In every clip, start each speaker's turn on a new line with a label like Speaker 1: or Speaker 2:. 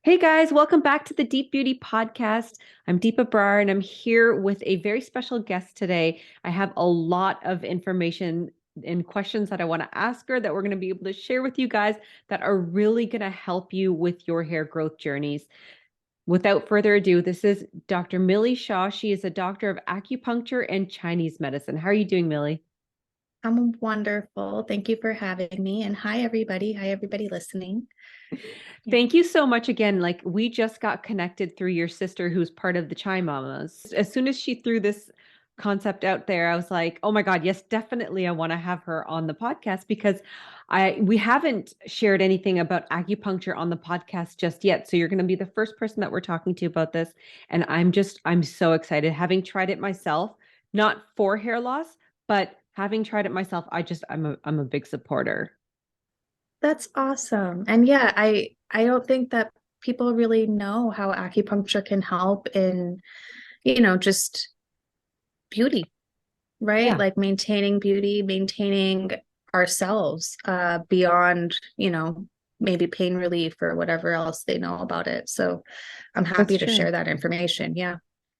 Speaker 1: Hey guys, welcome back to the Deep Beauty Podcast. I'm Deepa Brar and I'm here with a very special guest today. I have a lot of information and questions that I want to ask her that we're going to be able to share with you guys that are really going to help you with your hair growth journeys. Without further ado, this is Dr. Mili Shah. She is a doctor of acupuncture and Chinese medicine. How are you doing, Mili?
Speaker 2: I'm wonderful. Thank you for having me. And hi, everybody. Hi, everybody listening. Yeah.
Speaker 1: Thank you so much again. Like we just got connected through your sister who's part of the Chai Mamas. As soon as she threw this concept out there, I was like, "Oh my God, yes, definitely I want to have her on the podcast because we haven't shared anything about acupuncture on the podcast just yet. So you're going to be the first person that we're talking to about this and I'm so excited having tried it myself, not for hair loss, but having tried it myself, I'm a big supporter.
Speaker 2: That's awesome. And yeah, I don't think that people really know how acupuncture can help in, just beauty, right?
Speaker 1: Yeah.
Speaker 2: Like maintaining beauty, maintaining ourselves beyond, maybe pain relief or whatever else they know about it. So I'm
Speaker 1: That's
Speaker 2: happy to
Speaker 1: true.
Speaker 2: share that information. Yeah.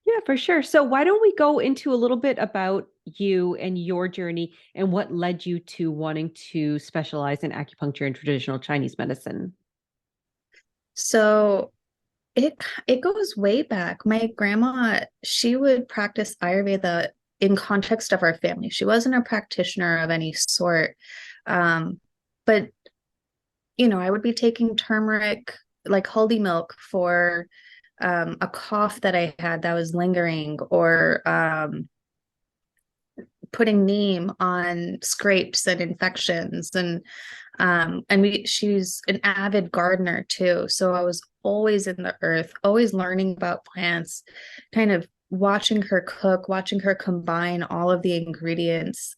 Speaker 1: Yeah, for sure. So why don't we go into a little bit about you and your journey and what led you to wanting to specialize in acupuncture and traditional Chinese medicine?
Speaker 2: So it goes way back. My grandma, she would practice Ayurveda in context of our family. She wasn't a practitioner of any sort. But I would be taking turmeric, like haldi milk for a cough that I had that was lingering, or putting neem on scrapes and infections. And she's an avid gardener too, so I was always in the earth, always learning about plants, kind of watching her cook, watching her combine all of the ingredients,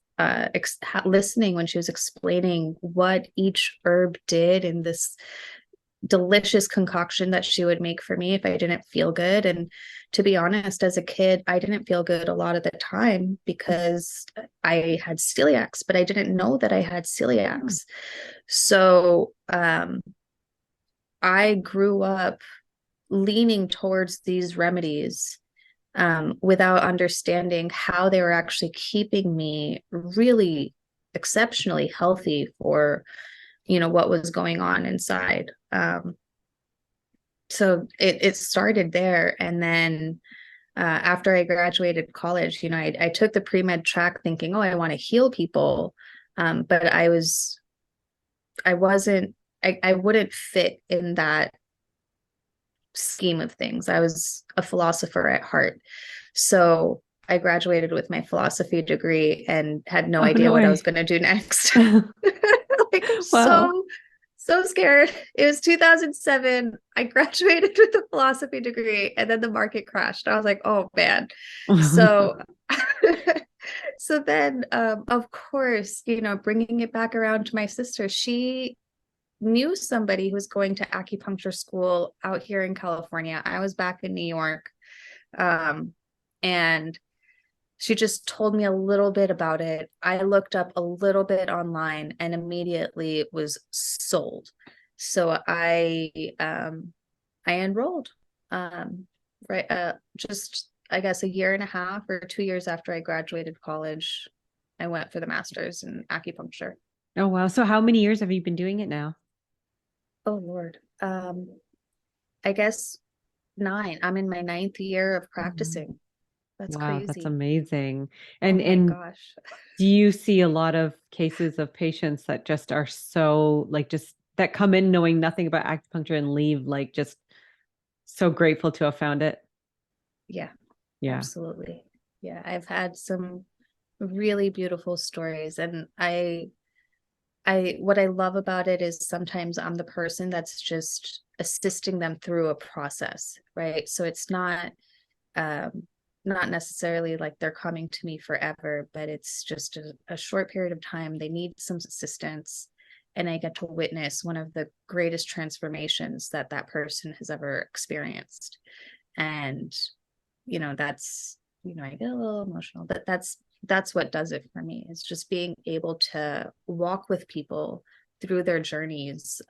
Speaker 2: listening when she was explaining what each herb did in this delicious concoction that she would make for me if I didn't feel good. And to be honest, as a kid, I didn't feel good a lot of the time because I had celiacs, but I didn't know that I had celiacs. So I grew up leaning towards these remedies without understanding how they were actually keeping me really exceptionally healthy for what was going on inside. So it started there. And then after I graduated college, I took the pre-med track thinking, oh, I want to heal people. But I wasn't, I wouldn't fit in that scheme of things. I was a philosopher at heart. So I graduated with my philosophy degree and had no
Speaker 1: Oh,
Speaker 2: idea
Speaker 1: no
Speaker 2: what I was
Speaker 1: way.
Speaker 2: going to do next. Like, I'm
Speaker 1: Wow.
Speaker 2: so scared. It was 2007. I graduated with a philosophy degree and then the market crashed. I was like, oh man. So so then of course, bringing it back around to my sister, she knew somebody who was going to acupuncture school out here in California. I was back in New York. And she just told me a little bit about it. I looked up a little bit online and immediately was sold. So I enrolled. Right just I guess a year and a half or 2 years after I graduated college, I went for the master's in acupuncture.
Speaker 1: Oh, wow. So how many years have you been doing it now?
Speaker 2: Oh Lord. I guess 9. I'm in my ninth year of
Speaker 1: Mhm.
Speaker 2: practicing. That's
Speaker 1: Wow, that's
Speaker 2: crazy.
Speaker 1: amazing.
Speaker 2: Oh my
Speaker 1: And
Speaker 2: gosh.
Speaker 1: do you see a lot of cases of patients that just are so like just that come in knowing nothing about acupuncture and leave like just so grateful to have found it?
Speaker 2: Yeah,
Speaker 1: Yeah.
Speaker 2: absolutely. Yeah, I've had some really beautiful stories, and I what I love about it is sometimes I'm the person that's just assisting them through a process, right? So it's um not necessarily like they're coming to me forever, but it's just a short period of time. They need some assistance, and I get to witness one of the greatest transformations that that person has ever experienced. And that's, I get a little emotional, but that's what does it for me, is just being able to walk with people through their journeys,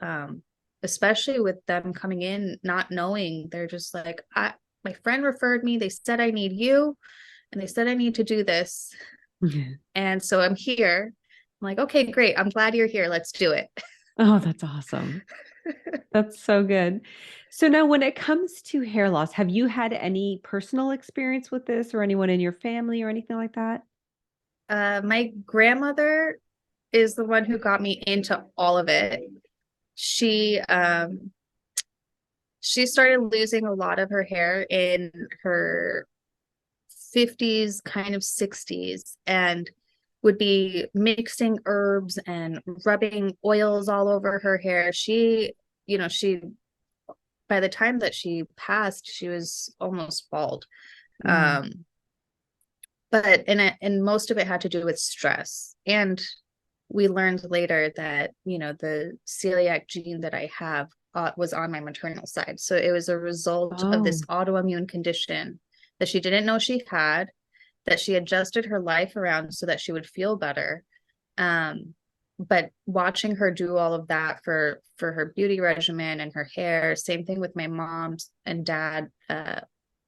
Speaker 2: especially with them coming in, not knowing, they're just like, my friend referred me. They said I need you, and they said I need to do this. And so I'm here. I'm like, okay, great. I'm glad you're here. Let's do it.
Speaker 1: Oh, that's awesome. That's so good. So now when it comes to hair loss, have you had any personal experience with this or anyone in your family or anything like that?
Speaker 2: My grandmother is the one who got me into all of it. She she started losing a lot of her hair in her 50s, kind of 60s, and would be mixing herbs and rubbing oils all over her hair. She by the time that she passed, she was almost bald.
Speaker 1: Mm.
Speaker 2: But and most of it had to do with stress. And we learned later that, the celiac gene that I have was on my maternal side. So it was a result of this
Speaker 1: Oh,
Speaker 2: autoimmune condition that she didn't know she had, that she adjusted her life around so that she would feel better. But watching her do all of that for her beauty regimen and her hair, same thing with my mom and dad,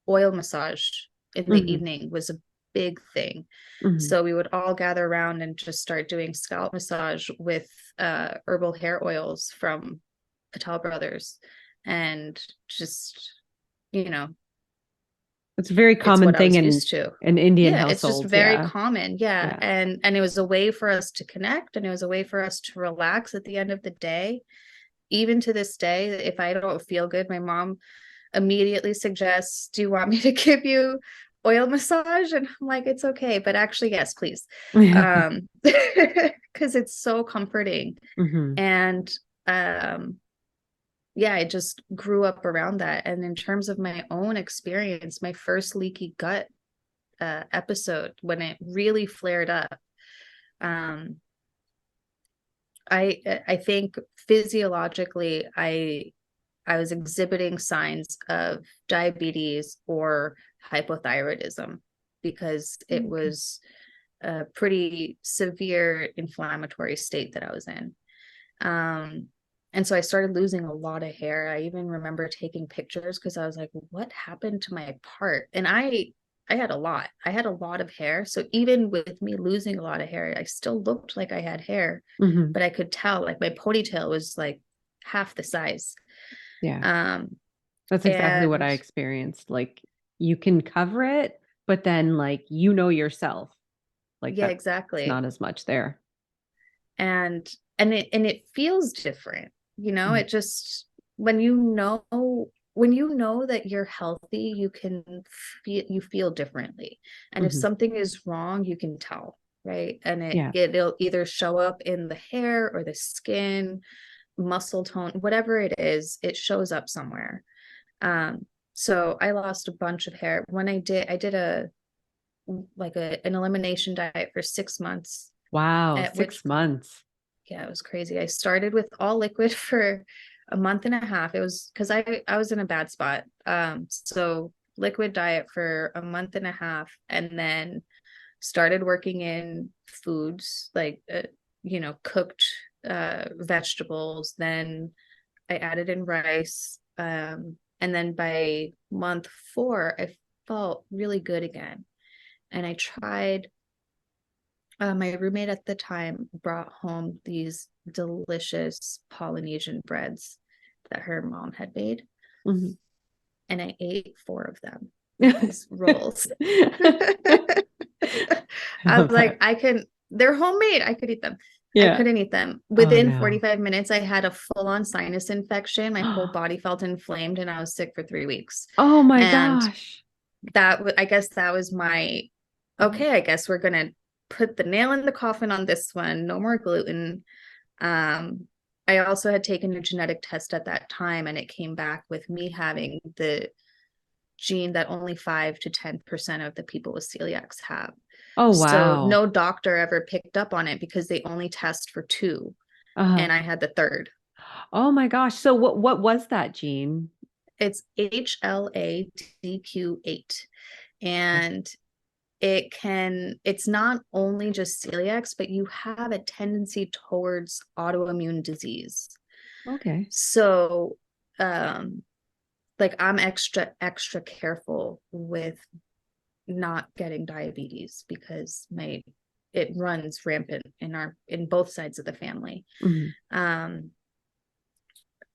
Speaker 2: oil massage in the
Speaker 1: hmm
Speaker 2: evening was a big thing.
Speaker 1: hmm
Speaker 2: So we would all gather around and just start doing scalp massage with herbal hair oils from Patel Brothers. And just, you know,
Speaker 1: It's a very
Speaker 2: it's
Speaker 1: common
Speaker 2: what I
Speaker 1: thing
Speaker 2: was used to.
Speaker 1: in Indian
Speaker 2: Yeah, it's just
Speaker 1: households.
Speaker 2: very
Speaker 1: Yeah.
Speaker 2: common. Yeah.
Speaker 1: Yeah.
Speaker 2: And it was a way for us to connect, and it was a way for us to relax at the end of the day. Even to this day, if I don't feel good, my mom immediately suggests, do you want me to give you oil massage? And I'm like, it's okay, but actually, yes, please. Because it's so comforting.
Speaker 1: hmm
Speaker 2: And yeah, I just grew up around that. And in terms of my own experience, my first leaky gut episode, when it really flared up, um, I think physiologically I was exhibiting signs of diabetes or hypothyroidism, because it
Speaker 1: Okay.
Speaker 2: was a pretty severe inflammatory state that I was in. Um, and so I started losing a lot of hair. I even remember taking pictures because I was like, what happened to my part? And I had a lot. I had a lot of hair. So even with me losing a lot of hair, I still looked like I had hair,
Speaker 1: hmm
Speaker 2: but I could tell like my ponytail was like half the size.
Speaker 1: Yeah.
Speaker 2: Um,
Speaker 1: That's exactly what I
Speaker 2: and
Speaker 1: experienced. Like you can cover it, but then like you know yourself, like
Speaker 2: yeah,
Speaker 1: that's
Speaker 2: exactly.
Speaker 1: not as much there.
Speaker 2: And it feels different,
Speaker 1: Mm.
Speaker 2: it just, when you know that you're healthy, you feel differently. And if
Speaker 1: hmm
Speaker 2: something is wrong, you can tell, right? And
Speaker 1: Yeah.
Speaker 2: it'll either show up in the hair or the skin, muscle tone, whatever it is, it shows up somewhere. So I lost a bunch of hair when I did an elimination diet for 6 months,
Speaker 1: Wow.
Speaker 2: at which,
Speaker 1: 6 months.
Speaker 2: yeah, it was crazy. I started with all liquid for a month and a half. It was because I was in a bad spot. So liquid diet for a month and a half, and then started working in foods like cooked vegetables. Then I added in rice. And then by month 4, I felt really good again. And I tried, my roommate at the time brought home these delicious Polynesian breads that her mom had made,
Speaker 1: Mhm.
Speaker 2: and I ate 4 of them, these rolls.
Speaker 1: I
Speaker 2: I was
Speaker 1: love
Speaker 2: like,
Speaker 1: that.
Speaker 2: they're homemade. I could eat them. I
Speaker 1: Yeah.
Speaker 2: couldn't eat them.
Speaker 1: Oh
Speaker 2: Within
Speaker 1: no.
Speaker 2: 45 minutes, I had a full-on sinus infection. My whole body felt inflamed, and I was sick for 3 weeks.
Speaker 1: Oh my
Speaker 2: And
Speaker 1: gosh.
Speaker 2: I guess that was my,
Speaker 1: Oh,
Speaker 2: okay, I guess we're gonna put the nail in the coffin on this one. No more gluten. Um, I also had taken a genetic test at that time, and it came back with me having the gene that only 5 to 10% of the people with celiacs have.
Speaker 1: oh
Speaker 2: So
Speaker 1: wow.
Speaker 2: no doctor ever picked up on it because they only test for 2,
Speaker 1: Uh,
Speaker 2: and I had the third.
Speaker 1: oh my gosh. So what was that, Jean?
Speaker 2: It's HLA-DQ8.
Speaker 1: Okay.
Speaker 2: And it's not only just celiacs, but you have a tendency towards autoimmune disease.
Speaker 1: Okay.
Speaker 2: So, like I'm extra careful with not getting diabetes because it runs rampant in both sides of the family.
Speaker 1: Mhm.
Speaker 2: Um,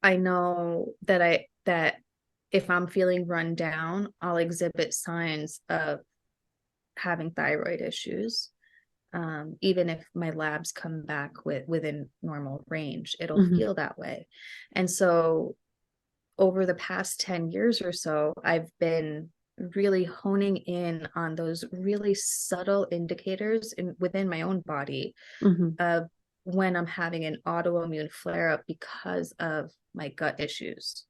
Speaker 2: I know that if I'm feeling run down, I'll exhibit signs of having thyroid issues. Even if my labs come back within normal range, it'll
Speaker 1: Mhm.
Speaker 2: feel that way. And so over the past 10 years or so, I've been really honing in on those really subtle indicators within my own body
Speaker 1: Mhm.
Speaker 2: of when I'm having an autoimmune flare up because of my gut issues.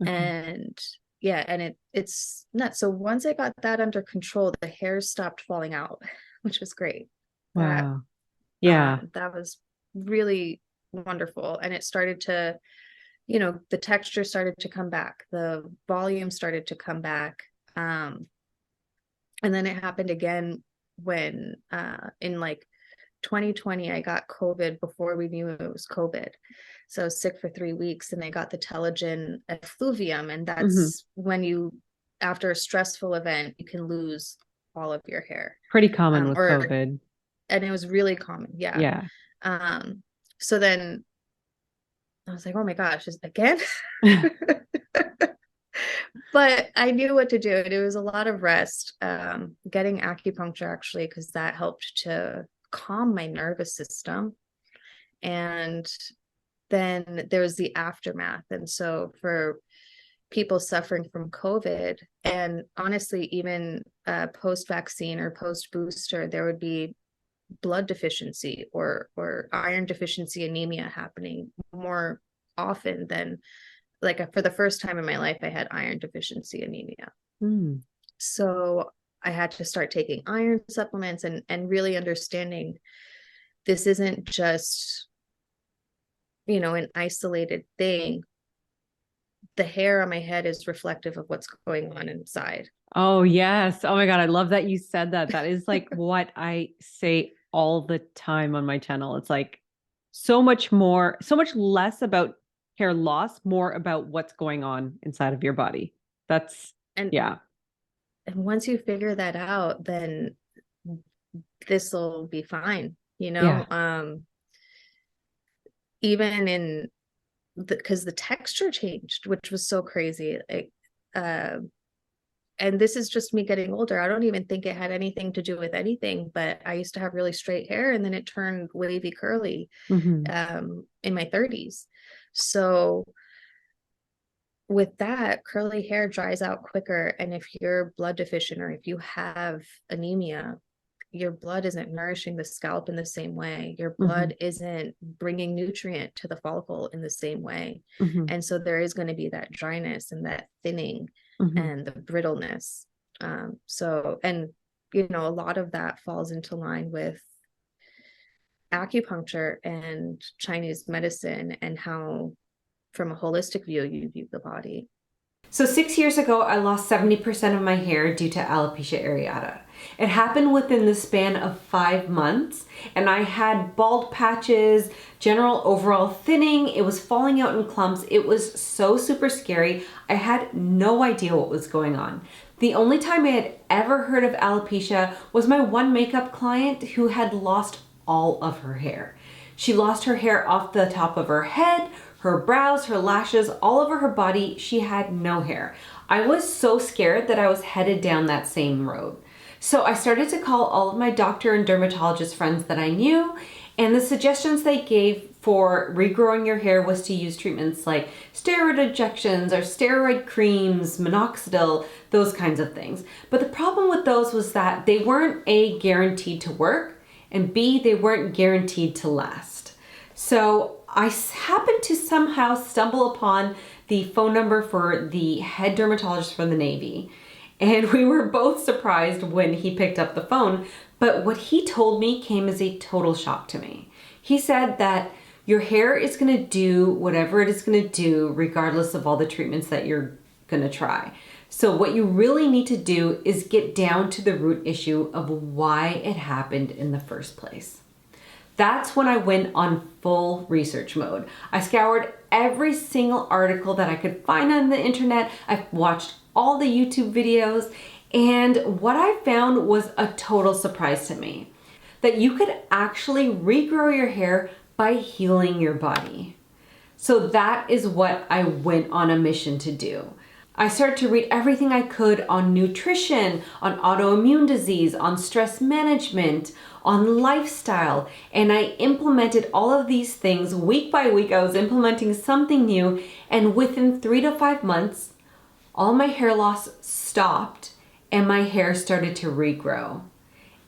Speaker 1: Okay.
Speaker 2: And yeah, and it's nuts. So once I got that under control, the hairs stopped falling out, which was great. That
Speaker 1: Wow. Yeah.
Speaker 2: that was really wonderful. And it started to, the texture started to come back, the volume started to come back. And then it happened again when in like 2020, I got COVID before we knew it was COVID. So I was sick for 3 weeks and I got the telogen effluvium. And
Speaker 1: Mhm.
Speaker 2: that's when after a stressful event, you can lose all of your hair.
Speaker 1: Pretty common with
Speaker 2: Or,
Speaker 1: COVID.
Speaker 2: and it was really common. Yeah.
Speaker 1: Yeah.
Speaker 2: So then I was like, oh my gosh, is again? But I knew what to do. And it was a lot of rest, getting acupuncture actually, because that helped to calm my nervous system. And then there was the aftermath. And so for people suffering from COVID, and honestly, even post vaccine or post booster, there would be blood deficiency or iron deficiency anemia happening more often than, like, for the first time in my life, I had iron deficiency anemia.
Speaker 1: Mm.
Speaker 2: So I had to start taking iron supplements and really understanding this isn't just, an isolated thing. The hair on my head is reflective of what's going on inside.
Speaker 1: Oh, yes. Oh my God. I love that you said that. That is like what I say all the time on my channel. It's like so much more, so much less about hair loss, more about what's going on inside of your body. That's,
Speaker 2: And
Speaker 1: yeah.
Speaker 2: and once you figure that out, then this will be fine,
Speaker 1: Yeah.
Speaker 2: even in because the texture changed, which was so crazy. Like, and this is just me getting older. I don't even think it had anything to do with anything, but I used to have really straight hair and then it turned wavy curly
Speaker 1: Hmm.
Speaker 2: in my 30s. So with that, curly hair dries out quicker. And if you're blood deficient or if you have anemia, your blood isn't nourishing the scalp in the same way. Your
Speaker 1: Hmm.
Speaker 2: blood isn't bringing nutrient to the follicle in the same way.
Speaker 1: Hmm.
Speaker 2: And so there is going to be that dryness and that thinning
Speaker 1: Hmm.
Speaker 2: and the brittleness. And, a lot of that falls into line with acupuncture and Chinese medicine and how, from a holistic view, you view the body.
Speaker 1: So 6 years ago, I lost 70% of my hair due to alopecia areata. It happened within the span of 5 months, and I had bald patches, general overall thinning. It was falling out in clumps. It was so super scary. I had no idea what was going on. The only time I had ever heard of alopecia was my one makeup client who had lost all of her hair. She lost her hair off the top of her head, her brows, her lashes, all over her body. She had no hair. I was so scared that I was headed down that same road. So I started to call all of my doctor and dermatologist friends that I knew, and the suggestions they gave for regrowing your hair was to use treatments like steroid injections or steroid creams, minoxidil, those kinds of things. But the problem with those was that they weren't A, guaranteed to work, and B, they weren't guaranteed to last. So I happened to somehow stumble upon the phone number for the head dermatologist for the Navy. And we were both surprised when he picked up the phone. But what he told me came as a total shock to me. He said that your hair is going to do whatever it is going to do, regardless of all the treatments that you're going to try. So what you really need to do is get down to the root issue of why it happened in the first place. That's when I went on full research mode. I scoured every single article that I could find on the internet. I watched all the YouTube videos, and what I found was a total surprise to me. That you could actually regrow your hair by healing your body. So that is what I went on a mission to do. I started to read everything I could on nutrition, on autoimmune disease, on stress management, on lifestyle, and I implemented all of these things week by week. I was implementing something new, and within 3 to 5 months, all my hair loss stopped and my hair started to regrow.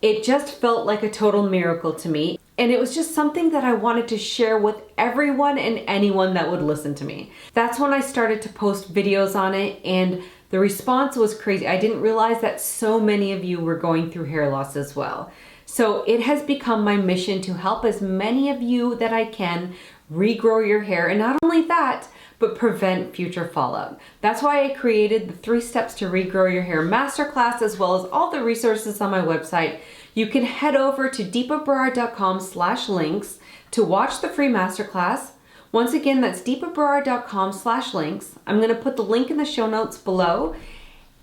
Speaker 1: It just felt like a total miracle to me. And it was just something that I wanted to share with everyone and anyone that would listen to me. That's when I started to post videos on it, and the response was crazy. I didn't realize that so many of you were going through hair loss as well. So it has become my mission to help as many of you that I can regrow your hair. And not only that, but prevent future fallout. That's why I created the 3 Steps to Regrow Your Hair masterclass, as well as all the resources on my website. You can head over to deepabarad.com/links to watch the free masterclass. Once again, that's deepabarad.com/links. I'm going to put the link in the show notes below,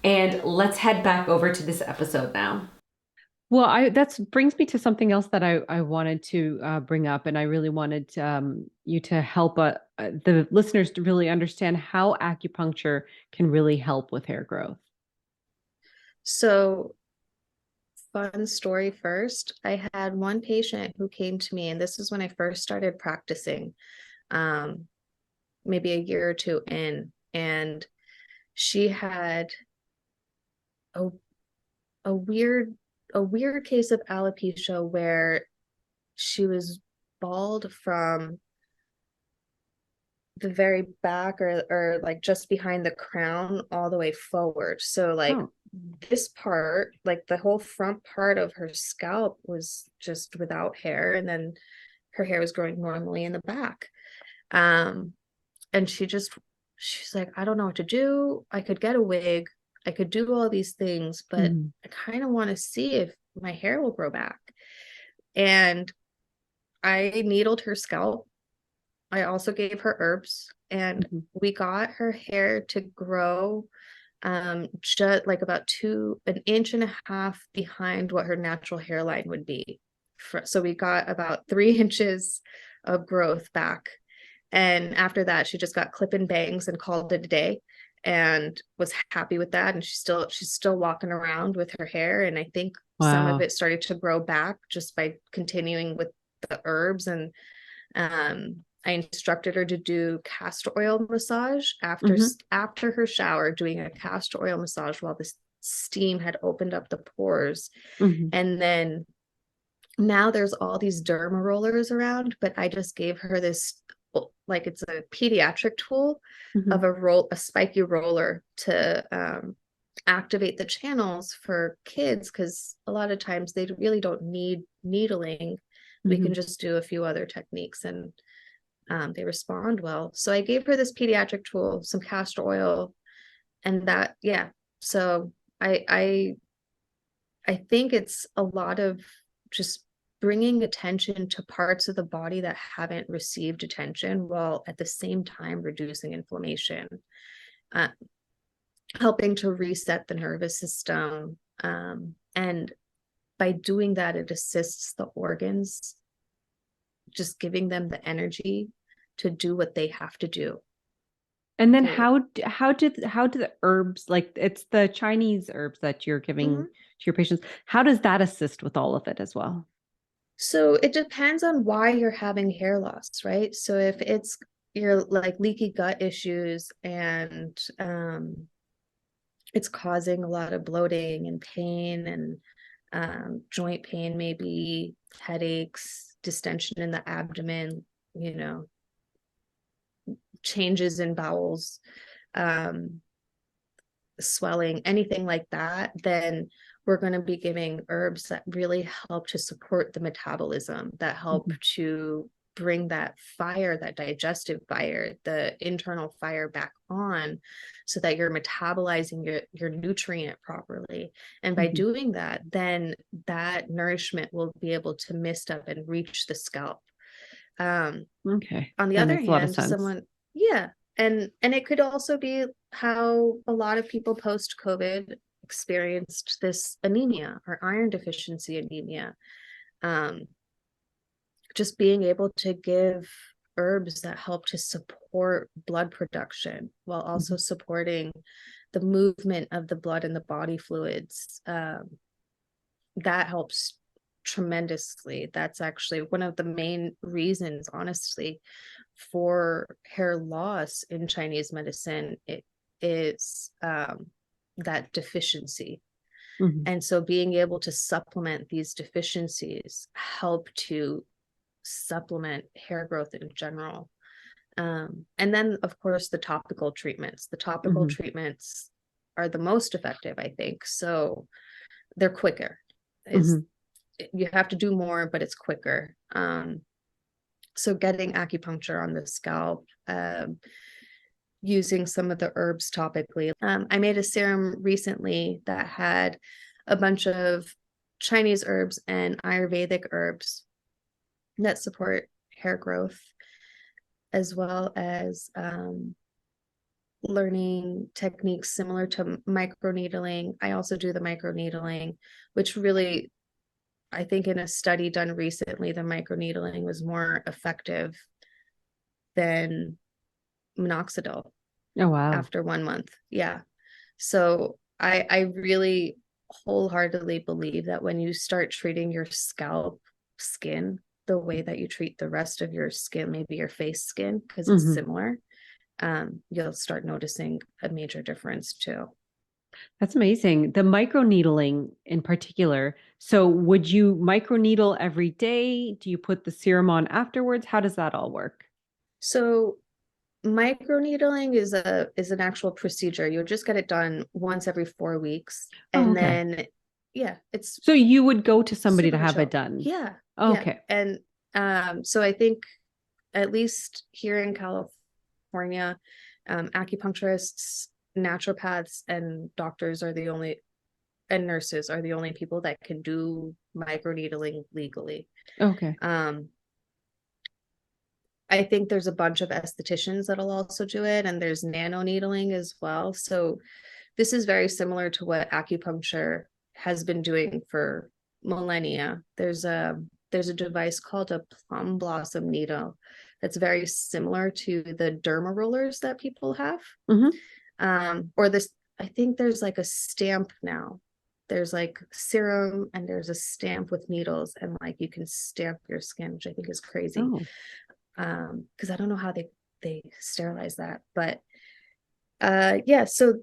Speaker 1: and let's head back over to this episode now. Well, that brings me to something else that I wanted to bring up, and I really wanted you to help the listeners to really understand how acupuncture can really help with hair growth.
Speaker 2: So, fun story first. I had one patient who came to me, and this is when I first started practicing, maybe a year or two in, and she had a weird case of alopecia where she was bald from the very back or like just behind the crown all the way forward. So like this part, like the whole front part of her scalp was just without hair, and then her hair was growing normally in the back. And she's like, I don't know what to do. I could get a wig, I could do all these things, but I kind of want to see if my hair will grow back. And I needled her scalp. I also gave her herbs, and we got her hair to grow just like about 1.5 inches behind what her natural hairline would be. So we got about 3 inches of growth back. And after that, she just got clip-in bangs and called it a day, and was happy with that. And she's still walking around with her hair. And I think some of it started to grow back just by continuing with the herbs. And I instructed her to do castor oil massage after her shower, doing a castor oil massage while the steam had opened up the pores. And then now there's all these derma rollers around, but I just gave her this, like, it's a pediatric tool of a spiky roller to activate the channels for kids, because a lot of times they really don't need needling. We can just do a few other techniques, and they respond well. So I gave her this pediatric tool, some castor oil, and that, yeah. So I think it's a lot of just bringing attention to parts of the body that haven't received attention, while at the same time reducing inflammation, helping to reset the nervous system. And by doing that, it assists the organs, just giving them the energy to do what they have to do.
Speaker 1: And then how do the herbs, like it's the Chinese herbs that you're giving to your patients, how does that assist with all of it as well?
Speaker 2: So it depends on why you're having hair loss, right? So if it's your like leaky gut issues, and it's causing a lot of bloating and pain, and joint pain, maybe headaches, distension in the abdomen, changes in bowels, swelling, anything like that, then we're going to be giving herbs that really help to support the metabolism, that help to bring that fire, that digestive fire, the internal fire back on, so that you're metabolizing your nutrient properly. And by doing that, then that nourishment will be able to mist up and reach the scalp.
Speaker 1: Okay.
Speaker 2: On the
Speaker 1: That
Speaker 2: other
Speaker 1: makes a lot of
Speaker 2: hand,
Speaker 1: sense.
Speaker 2: yeah, and it could also be how a lot of people post COVID experienced this anemia or iron deficiency anemia. Um, just being able to give herbs that help to support blood production while also supporting the movement of the blood and the body fluids, that helps tremendously. That's actually one of the main reasons, honestly, for hair loss in Chinese medicine. It is that deficiency. And so being able to supplement these deficiencies help to supplement hair growth in general. And then, of course, the topical treatments. The topical treatments are the most effective, I think. So they're quicker. You have to do more, but it's quicker. So getting acupuncture on the scalp, using some of the herbs topically. I made a serum recently that had a bunch of Chinese herbs and Ayurvedic herbs that support hair growth, as well as learning techniques similar to microneedling. I also do the microneedling, which really, I think in a study done recently, the microneedling was more effective than minoxidil
Speaker 1: Oh, wow.
Speaker 2: after 1 month. Yeah. So I really wholeheartedly believe that when you start treating your scalp skin the way that you treat the rest of your skin, maybe your face skin, because it's similar, you'll start noticing a major difference too.
Speaker 1: That's amazing. The microneedling in particular. So would you microneedle every day? Do you put the serum on afterwards? How does that all work?
Speaker 2: So microneedling is an actual procedure. You'll just get it done once every 4 weeks.
Speaker 1: Oh,
Speaker 2: And
Speaker 1: okay.
Speaker 2: then, yeah, it's
Speaker 1: So you would go to somebody to
Speaker 2: super
Speaker 1: have it
Speaker 2: chill.
Speaker 1: done.
Speaker 2: Yeah. Yeah.
Speaker 1: Okay.
Speaker 2: And so I think at least here in California, acupuncturists, naturopaths, and doctors are the only, and nurses are the only people that can do microneedling legally.
Speaker 1: Okay.
Speaker 2: I think there's a bunch of estheticians that'll also do it, and there's nano needling as well. So this is very similar to what acupuncture has been doing for millennia. There's a device called a plum blossom needle that's very similar to the derma rollers that people have. Or this, I think there's like a stamp now. There's like serum and there's a stamp with needles, and like you can stamp your skin, which I think is crazy.
Speaker 1: Oh.
Speaker 2: Because I don't know how they sterilize that, but yeah. So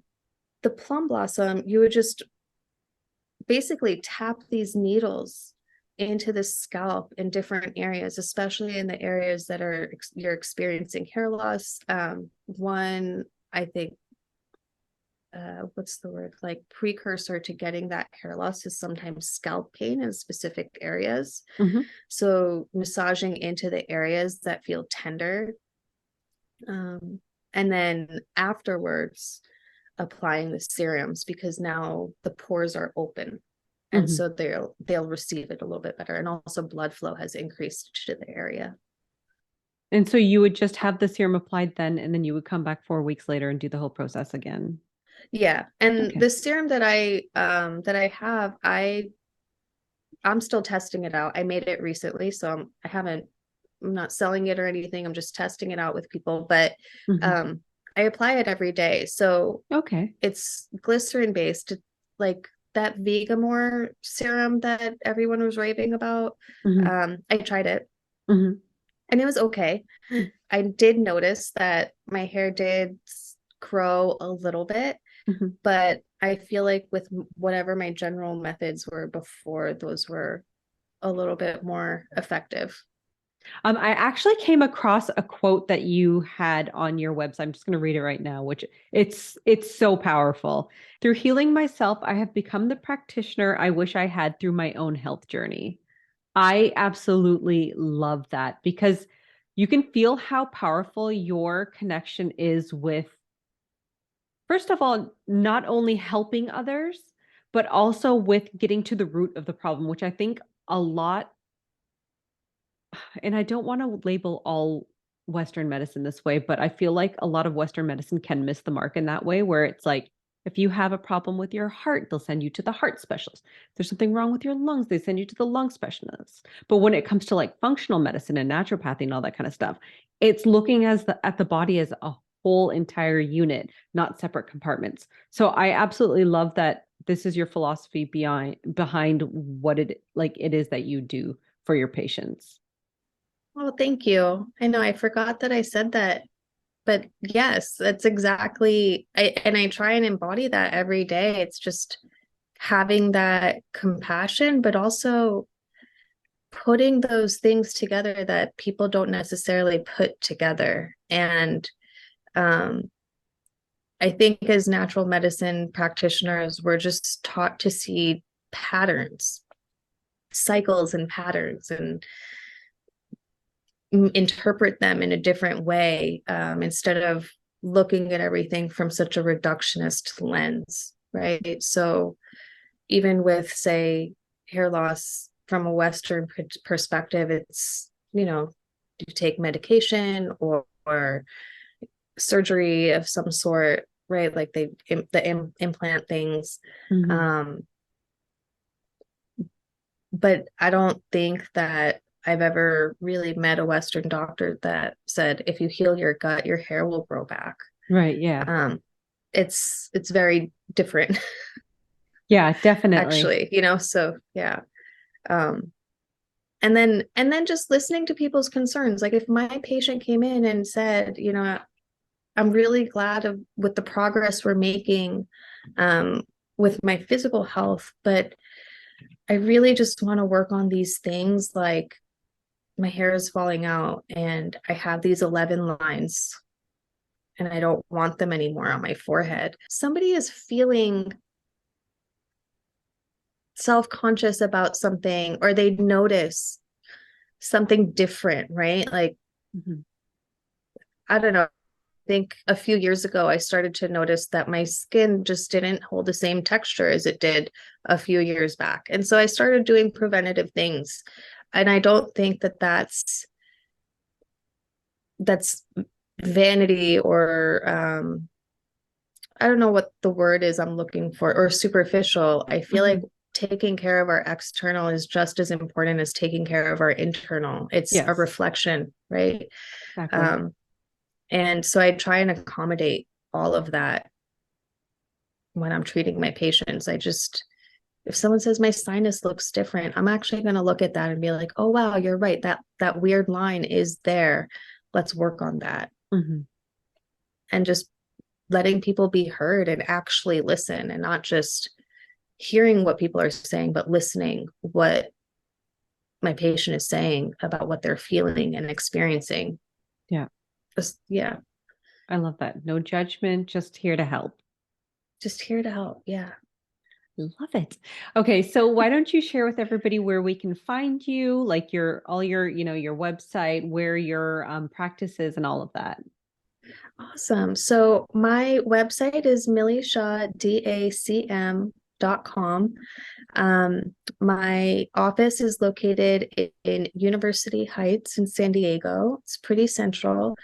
Speaker 2: the plum blossom, you would just basically tap these needles into the scalp in different areas, especially in the areas that are you're experiencing hair loss. One, I think, what's the word, like precursor to getting that hair loss is sometimes scalp pain in specific areas. So massaging into the areas that feel tender, and then afterwards applying the serums, because now the pores are open, and so they'll receive it a little bit better, and also blood flow has increased to the area.
Speaker 1: And so you would just have the serum applied then, and then you would come back 4 weeks later and do the whole process again.
Speaker 2: Yeah. And
Speaker 1: Okay.
Speaker 2: the serum that I have, I'm still testing it out. I made it recently, so I'm not selling it or anything. I'm just testing it out with people, but I apply it every day. So
Speaker 1: Okay.
Speaker 2: it's glycerin based, like that Vegamore serum that everyone was raving about. I tried it and it was okay. I did notice that my hair did grow a little bit, but I feel like with whatever my general methods were before, those were a little bit more effective.
Speaker 1: I actually came across a quote that you had on your website. I'm just going to read it right now, which it's so powerful. Through healing myself, I have become the practitioner I wish I had through my own health journey. I absolutely love that because you can feel how powerful your connection is with, first of all, not only helping others, but also with getting to the root of the problem, which I think a lot, and I don't want to label all Western medicine this way, but I feel like a lot of Western medicine can miss the mark in that way, where it's like, if you have a problem with your heart, they'll send you to the heart specialist. If there's something wrong with your lungs, they send you to the lung specialist. But when it comes to like functional medicine and naturopathy and all that kind of stuff, it's looking at the body as a whole entire unit, not separate compartments. So I absolutely love that this is your philosophy behind what it is that you do for your patients.
Speaker 2: Well, thank you. I know I forgot that I said that, but yes, that's exactly, and I try and embody that every day. It's just having that compassion, but also putting those things together that people don't necessarily put together. And um, I think as natural medicine practitioners, we're just taught to see patterns, cycles and patterns, and interpret them in a different way, instead of looking at everything from such a reductionist lens, right? So even with, say, hair loss from a Western perspective, it's, you take medication or surgery of some sort, right? Like the implant things.
Speaker 1: Mm-hmm.
Speaker 2: But I don't think that I've ever really met a Western doctor that said, if you heal your gut, your hair will grow back.
Speaker 1: Right. Yeah.
Speaker 2: It's very different,
Speaker 1: Yeah, definitely.
Speaker 2: actually, so yeah. Um, and then just listening to people's concerns. Like if my patient came in and said, I'm really glad with the progress we're making, with my physical health, but I really just want to work on these things, like my hair is falling out and I have these 11 lines and I don't want them anymore on my forehead. Somebody is feeling self-conscious about something, or they notice something different, right? Like,
Speaker 1: Mhm.
Speaker 2: I don't know. I think a few years ago, I started to notice that my skin just didn't hold the same texture as it did a few years back. And so I started doing preventative things. And I don't think that that's vanity, or I don't know what the word is I'm looking for, or superficial. I feel like
Speaker 1: Mhm.
Speaker 2: taking care of our external is just as important as taking care of our internal. It's a
Speaker 1: Yes,
Speaker 2: reflection, right?
Speaker 1: exactly.
Speaker 2: Um, and so I try and accommodate all of that when I'm treating my patients. If someone says my sinus looks different, I'm actually going to look at that and be like, oh, wow, you're right. That weird line is there. Let's work on that.
Speaker 1: Mhm.
Speaker 2: And just letting people be heard and actually listen, and not just hearing what people are saying, but listening what my patient is saying about what they're feeling and experiencing.
Speaker 1: Yeah,
Speaker 2: Yeah,
Speaker 1: I love that. No judgment, just here to help.
Speaker 2: just here to help. Yeah.
Speaker 1: Love it. Okay, so why don't you share with everybody where we can find you, like your website, where your practice is and all of that.
Speaker 2: Awesome. So my website is milishah.com. My office is located in University Heights in San Diego. It's pretty central.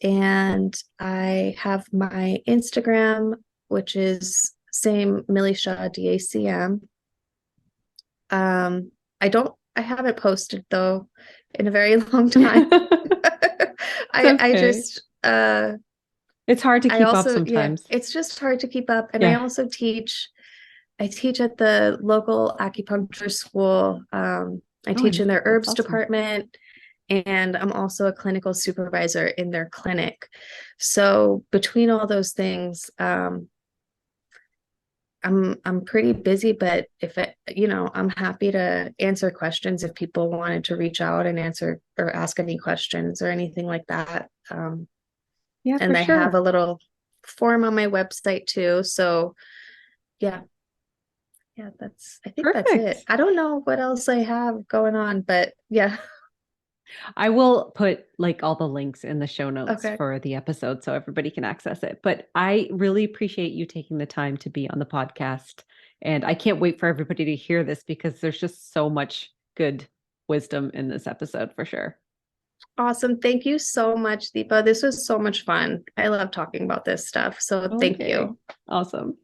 Speaker 2: And I have my Instagram, which is same Mili Shah DACM. I haven't posted though in a very long time.
Speaker 1: It's
Speaker 2: I
Speaker 1: okay.
Speaker 2: just
Speaker 1: It's hard to
Speaker 2: I
Speaker 1: keep up
Speaker 2: also, yeah,
Speaker 1: sometimes.
Speaker 2: it's just hard to keep up. And
Speaker 1: Yeah.
Speaker 2: I teach at the local acupuncture school. I
Speaker 1: Oh,
Speaker 2: teach in their
Speaker 1: that's
Speaker 2: herbs
Speaker 1: awesome.
Speaker 2: department, and I'm also a clinical supervisor in their clinic. So between all those things, I'm pretty busy, but I'm happy to answer questions if people wanted to reach out and answer or ask any questions or anything like that.
Speaker 1: Yeah, for
Speaker 2: And I have
Speaker 1: sure.
Speaker 2: a little form on my website too. So yeah, I think that's it.
Speaker 1: Perfect.
Speaker 2: I don't know what else I have going on, but yeah.
Speaker 1: I will put like all the links in the show notes
Speaker 2: Okay.
Speaker 1: for the episode so everybody can access it. But I really appreciate you taking the time to be on the podcast. And I can't wait for everybody to hear this because there's just so much good wisdom in this episode for sure.
Speaker 2: Awesome. Thank you so much, Deepa. This was so much fun. I love talking about this stuff. So thank
Speaker 1: Okay.
Speaker 2: you.
Speaker 1: Awesome.